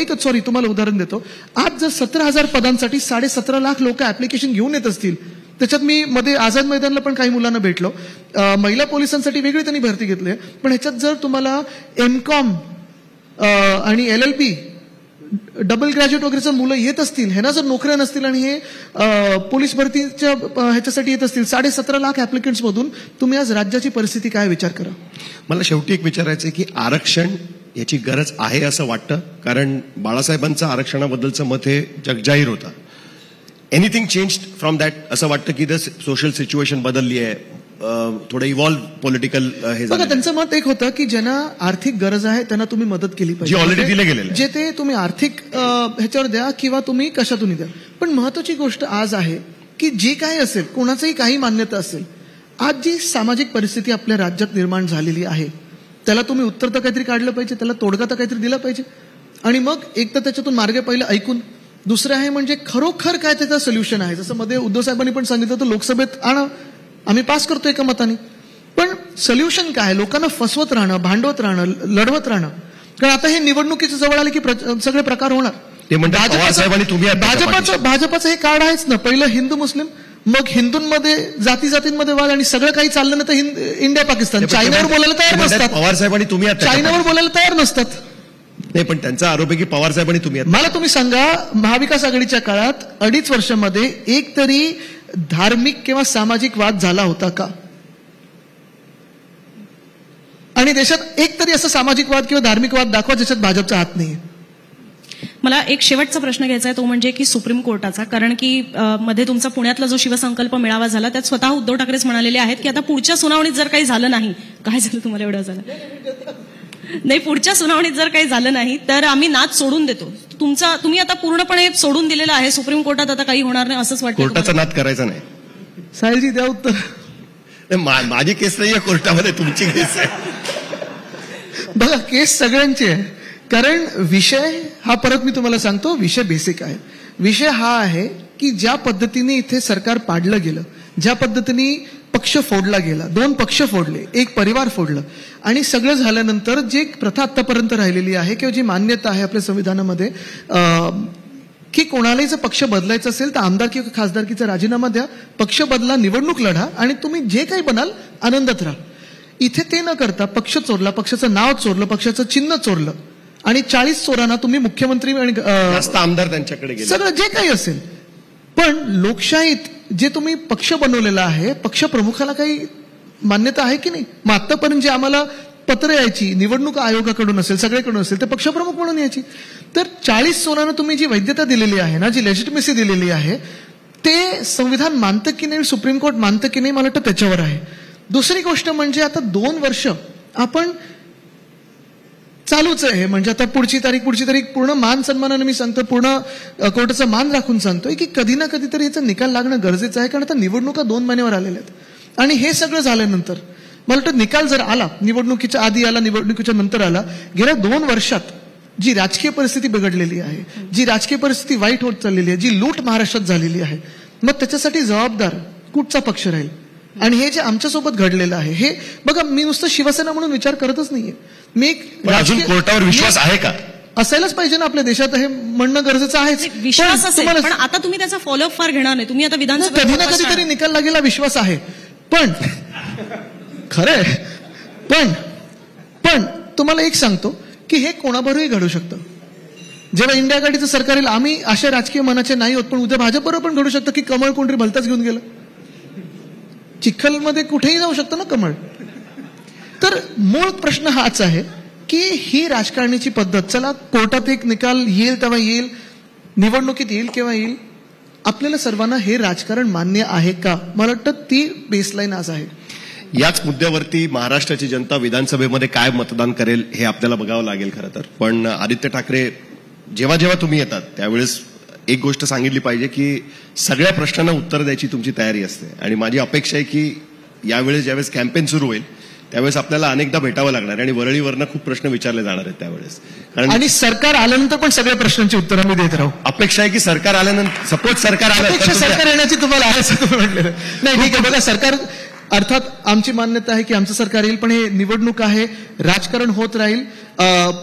तुम्हाला उदाहरण देतो. आज जर 17,000 पदांसाठी 17.5 लाख लोक ऍप्लिकेशन घेऊन येत असतील, त्याच्यात मी मध्ये आझाद मैदानला पण काही मुलांना भेटलो, महिला पोलिसांसाठी वेगळी त्यांनी भरती घेतली. पण ह्याच्यात जर तुम्हाला एमकॉम आणि LLB डबल ग्रॅज्युएट वगैरेचं मुलं येत असतील, ह्यांना जर नोकऱ्या नसतील आणि हे पोलीस भरतीच्या ह्याच्यासाठी येत असतील 17.5 लाख ऍप्लिकंट्स मधून, तुम्ही आज राज्याची परिस्थिती काय विचार करा. मला शेवटी एक विचारायचं आहे की आरक्षण याची गरज आहे असं वाटतं, कारण बाळासाहेबांचं आरक्षणाबद्दलचं मत हे जगजाहीर होतं. एनिथिंग चेंज फ्रॉम दॅट असं वाटतं की द सोशल सिच्युएशन बदलली आहे, थोडं इव्हॉल्व पॉलिटिकल हे बघा. त्यांचं मत एक होतं की ज्यांना आर्थिक गरज आहे त्यांना तुम्ही मदत केली पाहिजे, ऑलरेडी दिले गेलेलं, जे ते तुम्ही आर्थिक ह्याच्यावर द्या किंवा तुम्ही कशातूनही द्या. पण महत्वाची गोष्ट आज आहे की जे काही असेल, कोणाचंही काही मान्यता असेल, आज जी सामाजिक परिस्थिती आपल्या राज्यात निर्माण झालेली आहे त्याला तुम्ही उत्तर तर काहीतरी काढलं पाहिजे, त्याला तोडगा तर काहीतरी दिला पाहिजे. आणि मग एक तर त्याच्यातून मार्ग पहिलं ऐकून, दुसरं आहे म्हणजे खरोखर काय त्याचं सोल्युशन आहे. जसं मध्ये उद्धव साहेबांनी पण सांगितलं होतं, लोकसभेत आणा, आम्ही पास करतो एका मताने. पण सोल्युशन काय? लोकांना फसवत राहणं, भांडवत राहणं, लढवत राहणं. कारण आता हे निवडणुकीच्या जवळ आले की सगळे प्रकार होणार. भाजपाचं हे कार्ड आहेच ना, पहिलं हिंदू मुस्लिम, मग हिंदूंमध्ये जातींमध्ये वाद आणि सगळं काही चाललं ना तर इंडिया पाकिस्तान. चायनावर बोलायला तयार नसतात, पवारसाहेबांनी तुम्ही चायनावर बोलायला तयार नसतात. नाही, पण त्यांचा आरोप आहे की पवारसाहेबांनी तुम्ही, मला तुम्ही सांगा, महाविकास आघाडीच्या काळात 2.5 वर्षामध्ये एक तरी धार्मिक किंवा सामाजिक वाद झाला होता का? आणि देशात एक तरी असा सामाजिक वाद किंवा धार्मिक वाद दाखवा ज्याच्यात भाजपचा हात नाहीये. मला एक शेवटचा प्रश्न घ्यायचा आहे, तो म्हणजे की सुप्रीम कोर्टाचा. कारण की मध्ये तुमचा पुण्यातला जो शिवसंकल्प मेळावा झाला त्यात स्वतः उद्धव ठाकरेच म्हणालेले आहेत की आता पुढच्या सुनावणीत जर काही झालं नाही, काय झालं तुम्हाला एवढं झालं नाही, पुढच्या सुनावणीत जर काही झालं नाही तर आम्ही नाद सोडून देतो. तुम्ही आता पूर्णपणे सोडून दिलेलं आहे सुप्रीम कोर्टात, आता काही होणार नाही असंच वाटतं? कोर्टाचा नाद करायचा नाही. साहिलजी द्या उत्तर. माझी केस नाहीये कोर्टामध्ये, तुमची केस आहे. बघा, केस सगळ्यांची आहे. कारण विषय हा, परत मी तुम्हाला सांगतो, विषय बेसिक आहे. विषय हा आहे की ज्या पद्धतीने इथे सरकार पाडलं गेलं, ज्या पद्धतीने पक्ष फोडला गेला, 2 पक्ष फोडले, एक परिवार फोडलं, आणि सगळं झाल्यानंतर जे प्रथा आतापर्यंत राहिलेली आहे किंवा जी मान्यता आहे आपल्या संविधानामध्ये की कोणालाही जर पक्ष बदलायचा असेल तर आमदार किंवा खासदारकीचा राजीनामा द्या, पक्ष बदला, निवडणूक लढा आणि तुम्ही जे काही बनाल आनंदात राहा. इथे ते न करता पक्ष चोरला, पक्षाचं नाव चोरलं, पक्षाचं चिन्ह चोरलं आणि 40 चोरांना तुम्ही मुख्यमंत्री आणि जास्त आमदार त्यांच्याकडे गेले, सगळं जे काही असेल. पण लोकशाहीत जे तुम्ही पक्ष बनवलेला आहे, पक्ष प्रमुखाला काही मान्यता आहे की नाही? मग आतापर्यंत जे आम्हाला पत्र यायची निवडणूक आयोगाकडून असेल, सगळ्याकडून असेल, तर पक्षप्रमुख म्हणून यायची. तर 40 चोरांना तुम्ही जी वैधता दिलेली आहे ना, जी लेजिटिमेसी दिलेली आहे, ते संविधान मानतं की नाही, सुप्रीम कोर्ट मानतं की नाही, मला वाटतं त्याच्यावर आहे. दुसरी गोष्ट म्हणजे आता 2 वर्ष आपण चालूच आहे. म्हणजे आता पुढची तारीख पूर्ण मान सन्मानाने मी सांगतो, पूर्ण कोर्टाचा मान राखून सांगतोय की कधी ना कधीतरी याचा निकाल लागणं गरजेचं आहे. कारण आता निवडणुका 2 महिन्यावर आलेल्या आहेत आणि हे सगळं झाल्यानंतर मला वाटतं निकाल जर आला, निवडणुकीच्या आधी आला, निवडणुकीच्या नंतर आला, गेल्या 2 वर्षात जी राजकीय परिस्थिती बिघडलेली आहे, जी राजकीय परिस्थिती वाईट होत चाललेली आहे, जी लूट महाराष्ट्रात झालेली आहे, मग त्याच्यासाठी जबाबदार कुठचा पक्ष राहील? आणि हे जे आमच्यासोबत घडलेलं आहे, हे बघा, मी नुसतं शिवसेना म्हणून विचार करतच नाहीये. मी अजून कोर्टावर विश्वास आहे का? असायलाच पाहिजे ना आपल्या देशात, हे म्हणणं गरजेचं आहेच. विश्वास असेल, पण आता तुम्ही त्याचा फॉलोअप फार घेणार नाही. तुम्ही आता विधानसभेत कधी ना कधीतरी निकाल लागेला, विश्वास आहे. पण खरंय, पण तुम्हाला एक सांगतो की हे कोणाबरोबरही घडू शकतं. जेव्हा इंडिया आघाडीचं सरकार येईल, आम्ही अशा राजकीय मनाचे नाही होत, पण उद्या भाजपबरोबर पण घडू शकतं की कमळ कोणतरी भलताच घेऊन गेलं. चिखलमध्ये कुठेही जाऊ शकतं ना कमळ. तर मूळ प्रश्न हाच आहे की ही राजकारणाची पद्धत, चला कोर्टात एक निकाल येईल तेव्हा येईल, निवडणुकीत येईल केव्हा येईल, आपल्याला सर्वांना हे राजकारण मान्य आहे का? मला वाटतं ती बेसलाईन आज आहे. याच मुद्द्यावरती महाराष्ट्राची जनता विधानसभेमध्ये काय मतदान करेल हे आपल्याला बघावं लागेल खरं तर. पण आदित्य ठाकरे, जेव्हा जेव्हा तुम्ही येतात त्यावेळेस एक गोष्ट सांगितली पाहिजे की सगळ्या प्रश्नांना उत्तर द्यायची तुमची तयारी असते. आणि माझी अपेक्षा आहे की यावेळेस ज्यावेळेस कॅम्पेन सुरू होईल त्यावेळेस आपल्याला अनेकदा भेटावं लागणार आणि वरळीवरनं खूप प्रश्न विचारले जाणार आहेत त्यावेळेस. आणि सरकार आल्यानंतर पण सगळ्या प्रश्नांची उत्तरं मी देत राहू. अपेक्षा आहे की सरकार आल्यानंतर, सपोज सरकार आलं, सरकार येण्याची तुम्हाला आहे असं तुम्ही म्हटलेलं नाही. ठीक आहे, बघा, सरकार अर्थात आमची मान्यता आहे की आमचं सरकार येईल, पण हे निवडणूक आहे, राजकारण होत राहील.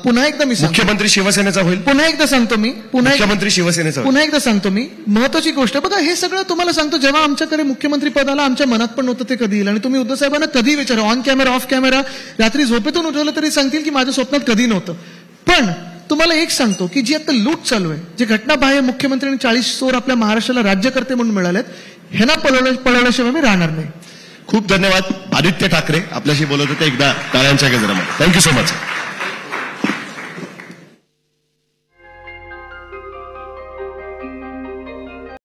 पुन्हा एकदा मी मुख्यमंत्री शिवसेनेचा होईल. पुन्हा एकदा सांगतो मी, मुख्यमंत्री शिवसेनेचा. पुन्हा एकदा सांगतो मी, महत्वाची गोष्ट बघा, हे सगळं तुम्हाला सांगतो, जेव्हा आमच्याकडे मुख्यमंत्री पदाला आमच्या मनात पण नव्हतं ते कधी येईल. आणि तुम्ही उद्धव साहेबांना कधी विचारा, ऑन कॅमेरा ऑफ कॅमेरा, रात्री झोपेतून उठवलं तरी सांगतील की माझ्या स्वप्नात कधी नव्हतं. पण तुम्हाला एक सांगतो की जी आता लूट चालू आहे, जे घटनाबाह्य मुख्यमंत्री आणि 40 चोर आपल्या महाराष्ट्राला राज्यकर्ते म्हणून मिळालेत, ह्यांना पळवल्याशिवाय मी राहणार नाही. खूप धन्यवाद. आदित्य ठाकरे आपल्याशी बोलत होते, एकदा टाळ्यांच्या गजरामध्ये. Thank you so much.